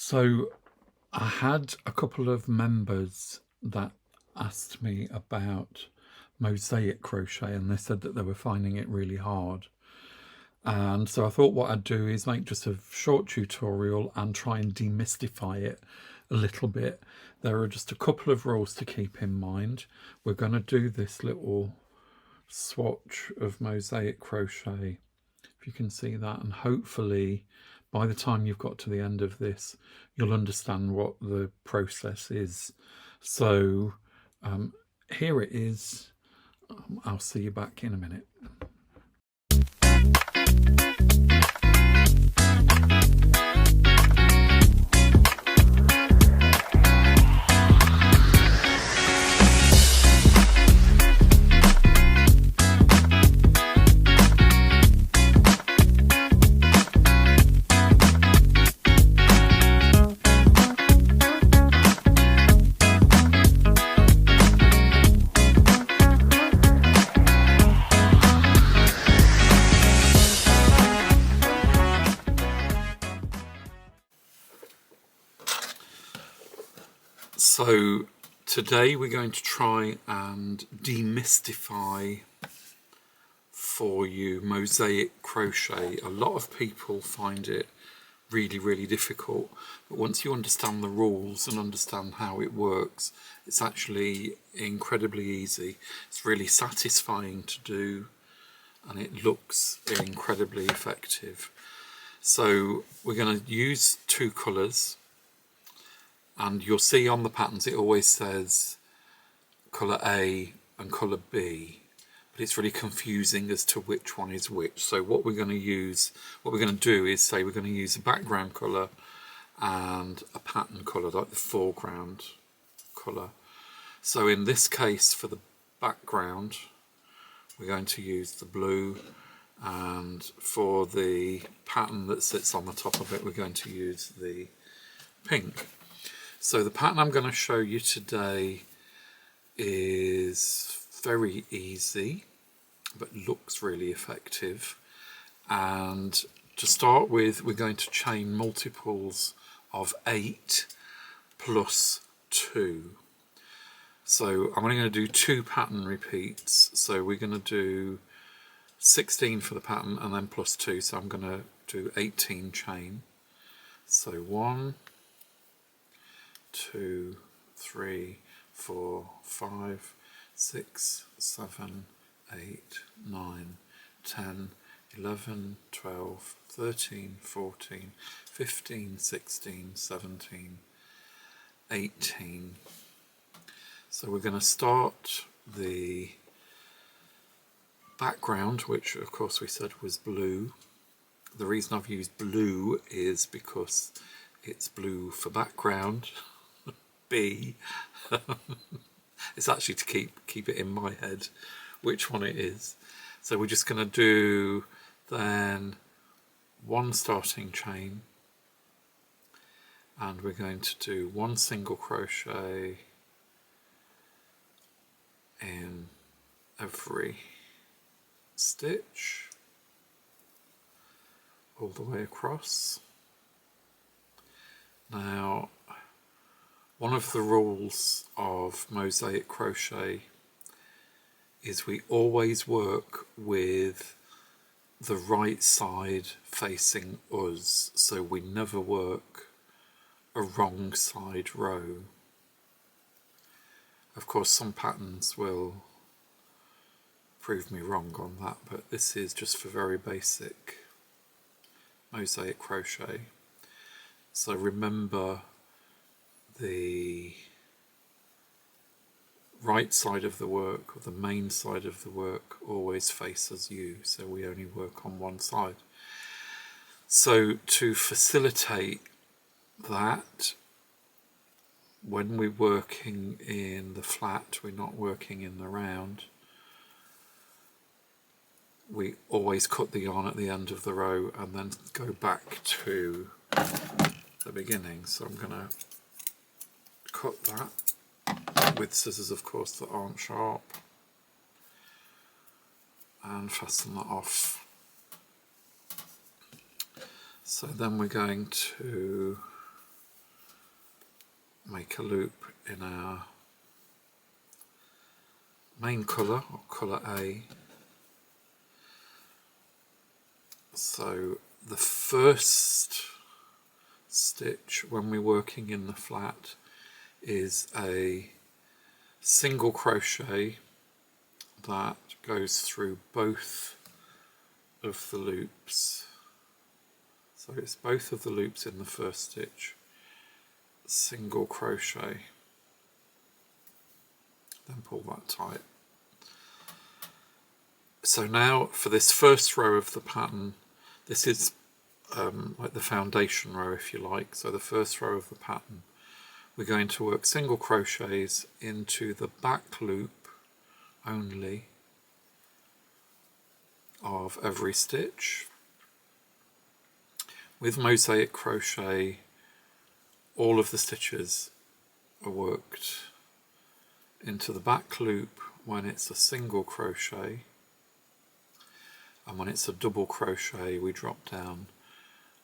So I had a couple of members that asked me about Mosaic Crochet, and they said that they were finding it really hard. And so I thought what I'd do is make just a short tutorial and try and demystify it a little bit. There are just a couple of rules to keep in mind. We're going to do this little swatch of Mosaic Crochet, if you can see that, and hopefully by the time you've got to the end of this you'll understand what the process is. So here it is. I'll see you back in a minute. So today we're going to try and demystify for you Mosaic Crochet. A lot of people find it really difficult, but once you understand the rules and understand how it works, it's actually incredibly easy. It's really satisfying to do and it looks incredibly effective. So we're going to use two colours. And you'll see on the patterns it always says colour A and colour B, but it's really confusing as to which one is which. So what we're going to do is say we're going to use a background colour and a pattern colour, like the foreground colour. So in this case, for the background, we're going to use the blue, and for the pattern that sits on the top of it, we're going to use the pink. So the pattern I'm going to show you today is very easy, but looks really effective. And to start with, we're going to chain multiples of 8 plus 2. So I'm only going to do 2 pattern repeats. So we're going to do 16 for the pattern and then plus 2. So I'm going to do 18 chain. So 1, 2, 3, 4, 5, 6, 7, 8, 9, 10, 11, 12, 13, 14, 15, 16, 17, 18. So we're going to start the background, which of course we said was blue. The reason I've used blue is because it's blue for background. B. It's actually to keep it in my head which one it is. So we're just going to do then 1 starting chain, and we're going to do 1 single crochet in every stitch all the way across. Now, one of the rules of Mosaic Crochet is we always work with the right side facing us, so we never work a wrong side row. Of course, some patterns will prove me wrong on that, but this is just for very basic Mosaic Crochet. So remember, the right side of the work, or the main side of the work, always faces you, so we only work on one side. So to facilitate that, when we're working in the flat, we're not working in the round, we always cut the yarn at the end of the row and then go back to the beginning. So I'm going to cut that with scissors, of course, that aren't sharp, and fasten that off. So then we're going to make a loop in our main colour, or colour A. So the first stitch when we're working in the flat is a single crochet that goes through both of the loops. So it's both of the loops in the first stitch, single crochet, then pull that tight. So now for this first row of the pattern, this is like the foundation row, if you like. So the first row of the pattern, we're going to work single crochets into the back loop only of every stitch. With Mosaic Crochet, all of the stitches are worked into the back loop when it's a single crochet, and when it's a double crochet we drop down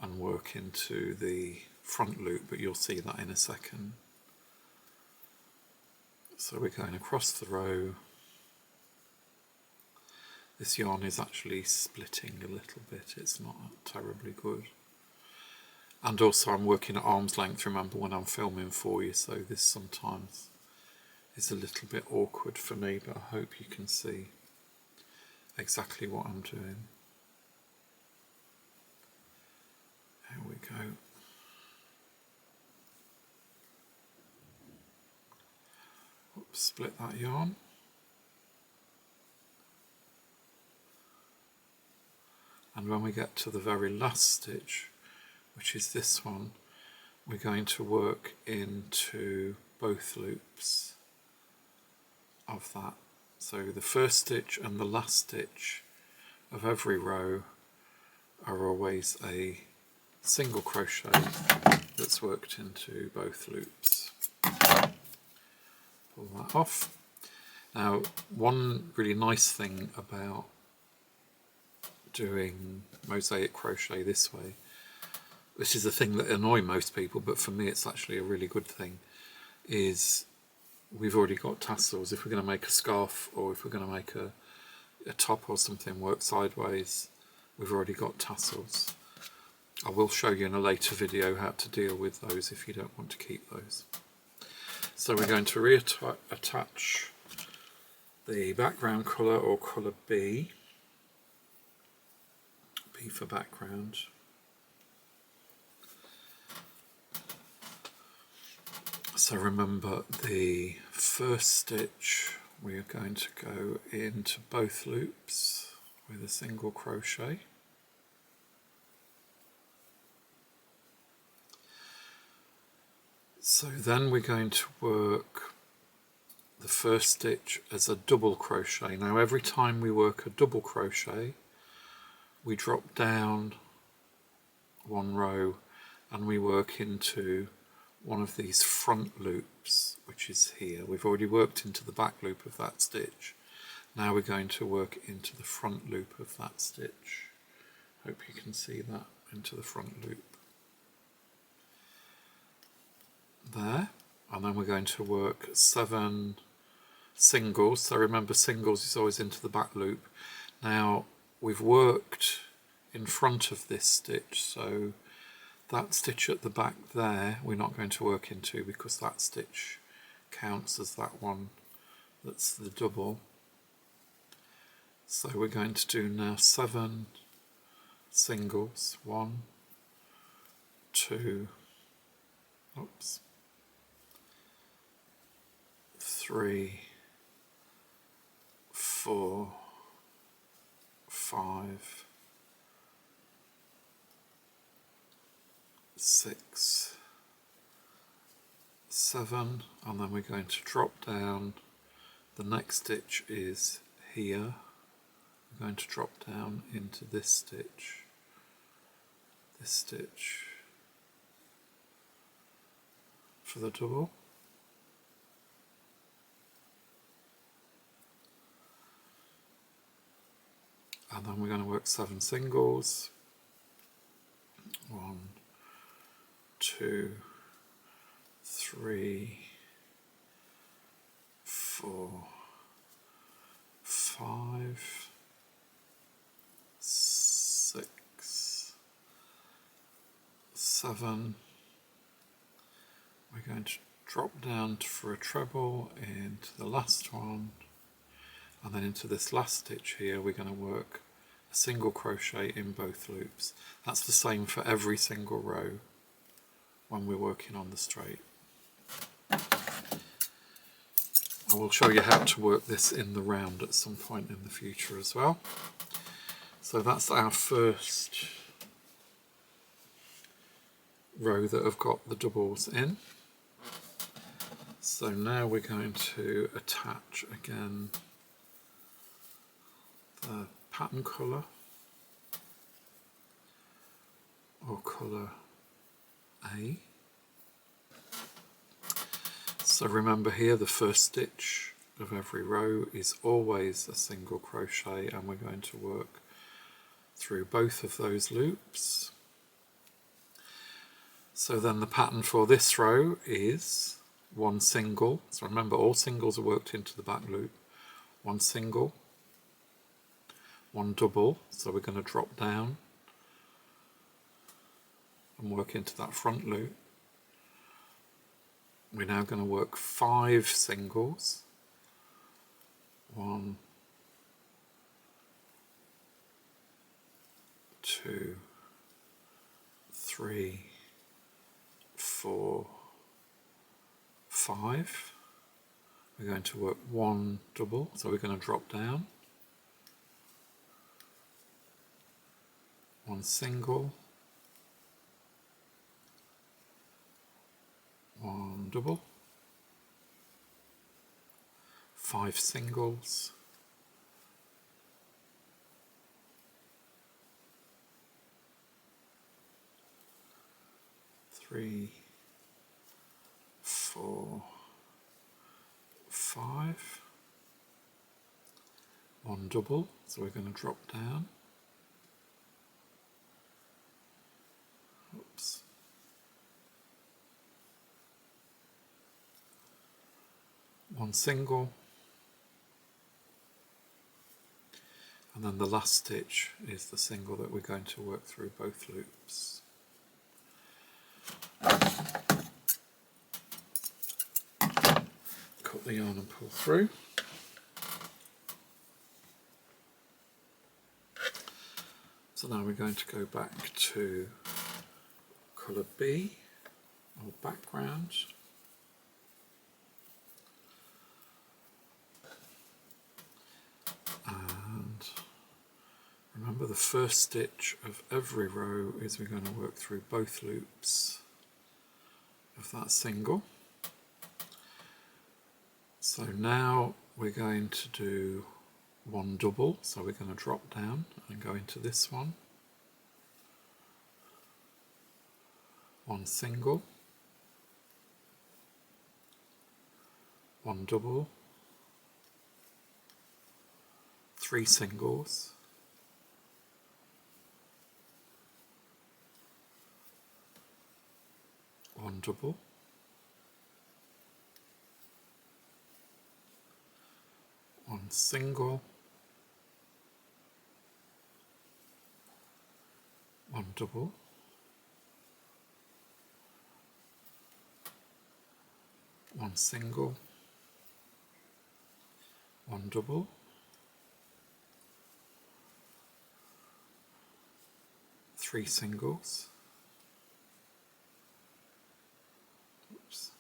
and work into the front loop, but you'll see that in a second. So we're going across the row. This yarn is actually splitting a little bit, it's not terribly good. And also I'm working at arm's length, remember, when I'm filming for you, so this sometimes is a little bit awkward for me, but I hope you can see exactly what I'm doing. There we go. Oops, split that yarn. And when we get to the very last stitch, which is this one, we're going to work into both loops of that. So the first stitch and the last stitch of every row are always a single crochet that's worked into both loops. Pull that off. Now, one really nice thing about doing Mosaic Crochet this way, which is a thing that annoys most people, but for me it's actually a really good thing, is we've already got tassels. If we're going to make a scarf, or if we're going to make a top or something work sideways, we've already got tassels. I will show you in a later video how to deal with those if you don't want to keep those. So we're going to reattach the background colour, or colour B for background. So remember, the first stitch we are going to go into both loops with a single crochet. So then we're going to work the first stitch as a double crochet. Now every time we work a double crochet, we drop down one row and we work into one of these front loops, which is here. We've already worked into the back loop of that stitch. Now we're going to work into the front loop of that stitch. Hope you can see that, into the front loop. There, and then we're going to work 7 singles. So remember, singles is always into the back loop. Now we've worked in front of this stitch, so that stitch at the back there we're not going to work into, because that stitch counts as that one that's the double. So we're going to do now 7 singles. 1, 2, 3, 4, 5, 6, 7, and then we're going to drop down. The next stitch is here. We're going to drop down into this stitch, for the double. And then we're going to work 7 singles. 1, 2, 3, 3, 4, 5, 6, 7. We're going to drop down for a treble into the last one, and then into this last stitch here we're going to work a single crochet in both loops. That's the same for every single row when we're working on the straight. I will show you how to work this in the round at some point in the future as well. So that's our first row that have got the doubles in. So now we're going to attach again the pattern colour or colour A. So remember here, the first stitch of every row is always a single crochet, and we're going to work through both of those loops. So then the pattern for this row is one single. So remember, all singles are worked into the back loop. One single, one double, so we're going to drop down and work into that front loop. We're now going to work 5 singles. 1, 2, 3, 4, 5. We're going to work 1 double, so we're going to drop down. 1 single. 1 double, 5 singles, 3, 4, 5, 1 double, so we're going to drop down. Oops. 1 single, and then the last stitch is the single that we're going to work through both loops. Cut the yarn and pull through. So now we're going to go back to colour B, or background. And remember, the first stitch of every row is we're going to work through both loops of that single. So now we're going to do 1 double, so we're going to drop down and go into this one. 1 single, 1 double, 3 singles, 1 double, 1 single, 1 double, 1 single, 1 double, 3 singles, oops,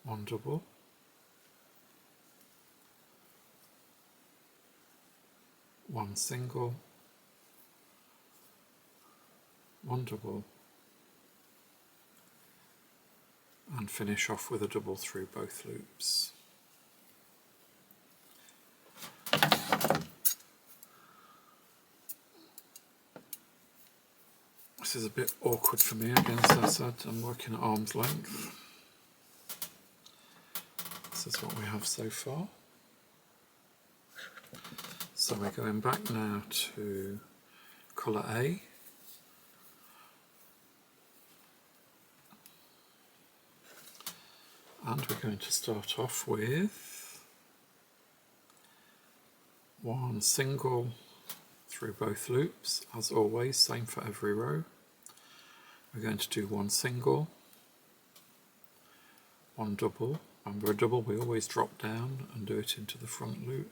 1 double, 1 single, 1 double, and finish off with a double through both loops. This is a bit awkward for me again, as I said, I'm working at arm's length. This is what we have so far. So we're going back now to colour A. And we're going to start off with one single through both loops, as always, same for every row. We're going to do one single, one double. Remember, a double we always drop down and do it into the front loop.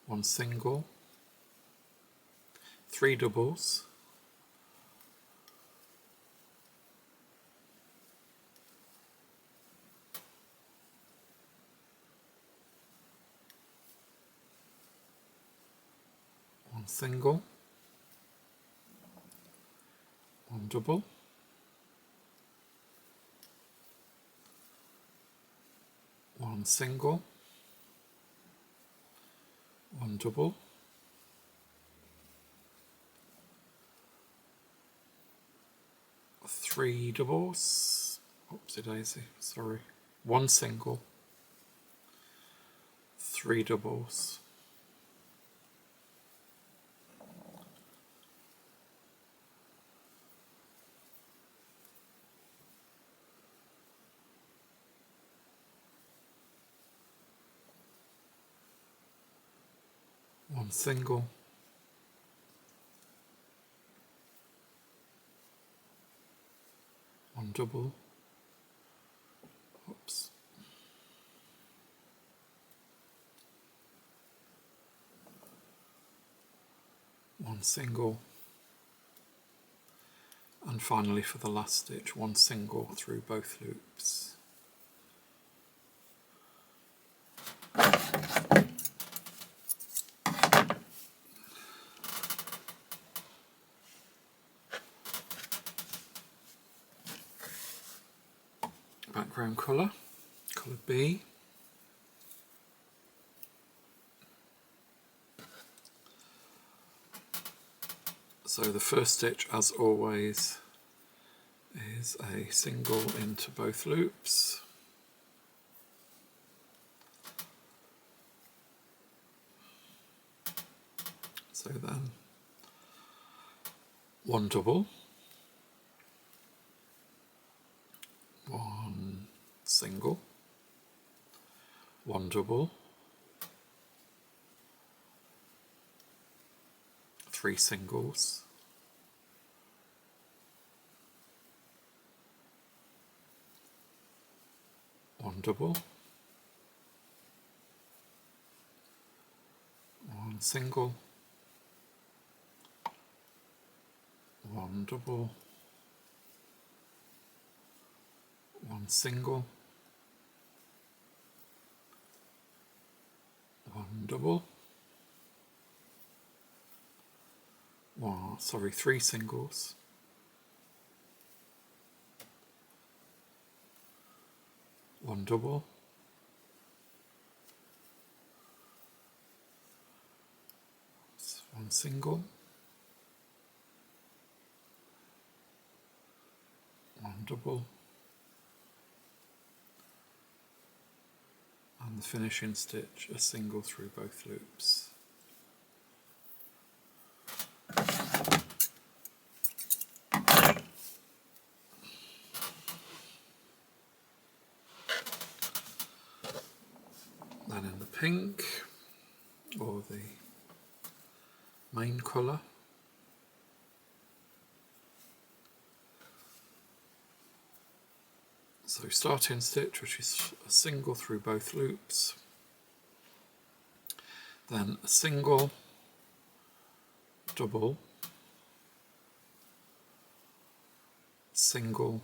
One single, 3 doubles, one single, one double, one single, one double, three doubles, oopsie daisy, sorry, one single, 3 doubles, one single, one double, oops, one single, and finally for the last stitch, one single through both loops. Background colour, colour B. So the first stitch, as always, is a single into both loops. So then one double, one single, one double, 3 singles, one double, one single, one double, one single, one double, 3 singles, one double, one single, one double, and the finishing stitch, a single through both loops. Then in the pink, or the main colour, so starting stitch, which is a single through both loops, then a single, double, single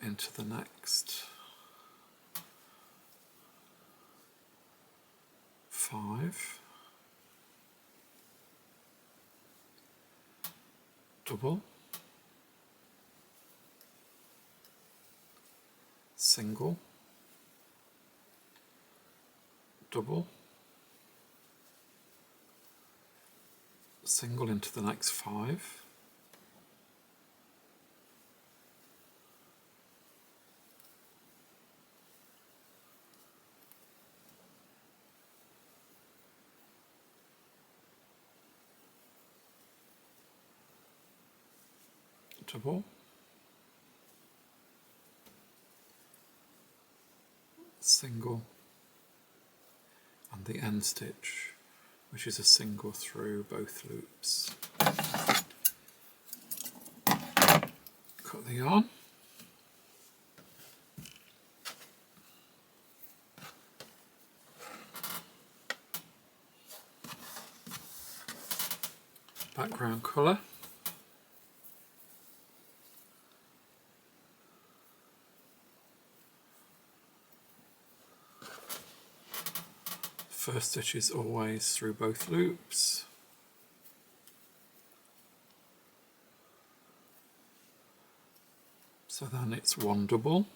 into the next 5, double, single, double, single into the next 5, double, single, and the end stitch, which is a single through both loops. Cut the yarn. Background colour. First stitch is always through both loops. So then it's one double,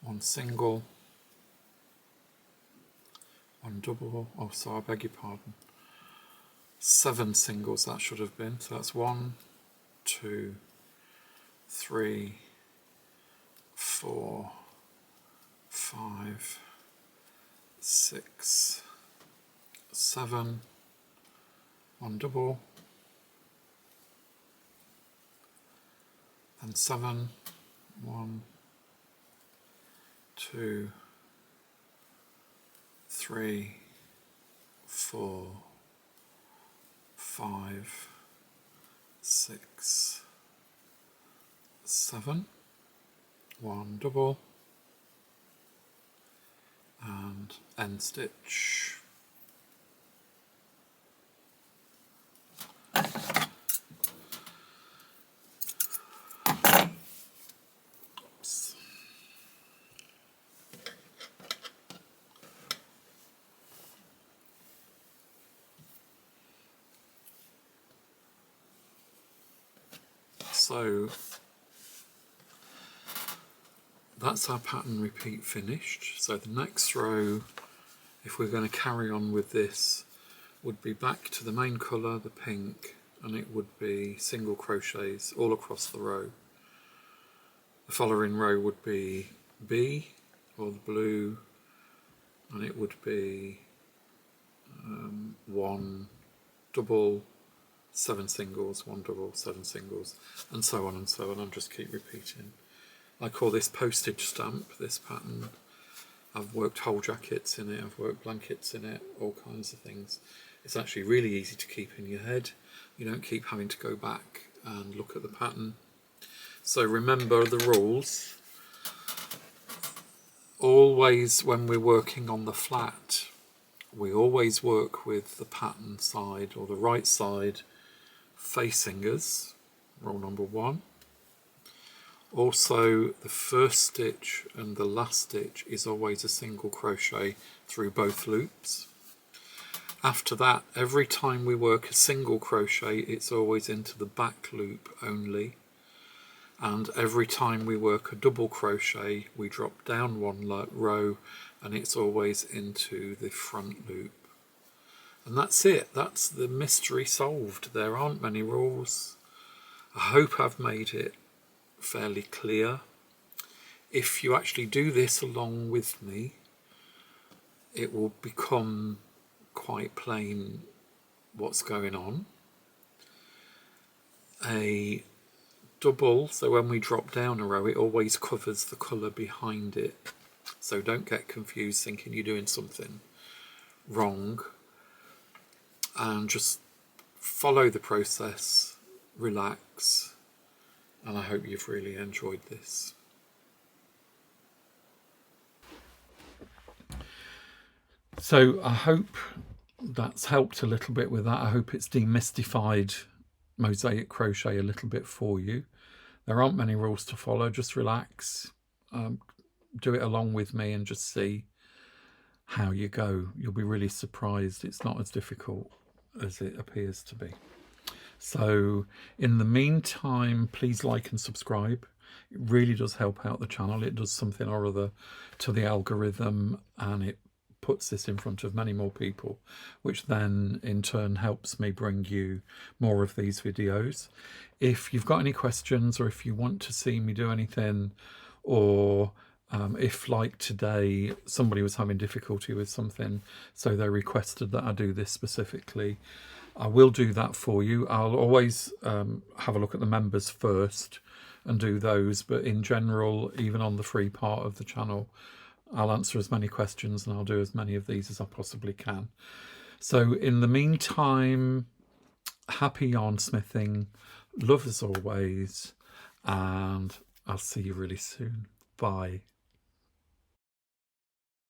one single, one double, oh so I beg your pardon, 7 singles that should have been, so that's 1, 2, 3, 4, 5, 6, 7, one double, and 7, 1, 2, 3, 4, 5, 6, 7, one double, and end stitch. Oops. So that's our pattern repeat finished. So the next row, if we're going to carry on with this, would be back to the main colour, the pink, and it would be single crochets all across the row. The following row would be B, or the blue, and it would be 1 double, 7 singles, 1 double, 7 singles, and so on and so on, and just keep repeating. I call this postage stamp, this pattern. I've worked whole jackets in it, I've worked blankets in it, all kinds of things. It's actually really easy to keep in your head. You don't keep having to go back and look at the pattern. So remember the rules. Always, when we're working on the flat, we always work with the pattern side, or the right side, facing us, rule number 1. Also, the first stitch and the last stitch is always a single crochet through both loops. After that, every time we work a single crochet, it's always into the back loop only. And every time we work a double crochet, we drop down 1 row and it's always into the front loop. And that's it. That's the mystery solved. There aren't many rules. I hope I've made it fairly clear. If you actually do this along with me, it will become quite plain what's going on. A double, so when we drop down a row, it always covers the colour behind it. So don't get confused thinking you're doing something wrong, and just follow the process, relax, and I hope you've really enjoyed this. So I hope that's helped a little bit with that. I hope it's demystified mosaic crochet a little bit for you. There aren't many rules to follow. Just relax, do it along with me and just see how you go. You'll be really surprised. It's not as difficult as it appears to be. So in the meantime, please like and subscribe. It really does help out the channel. It does something or other to the algorithm, and it puts this in front of many more people, which then in turn helps me bring you more of these videos. If you've got any questions, or if you want to see me do anything, or if, like today, somebody was having difficulty with something, so they requested that I do this specifically, I will do that for you. I'll always have a look at the members first and do those, but in general, even on the free part of the channel, I'll answer as many questions and I'll do as many of these as I possibly can. So in the meantime, happy yarn smithing, love as always, and I'll see you really soon. Bye.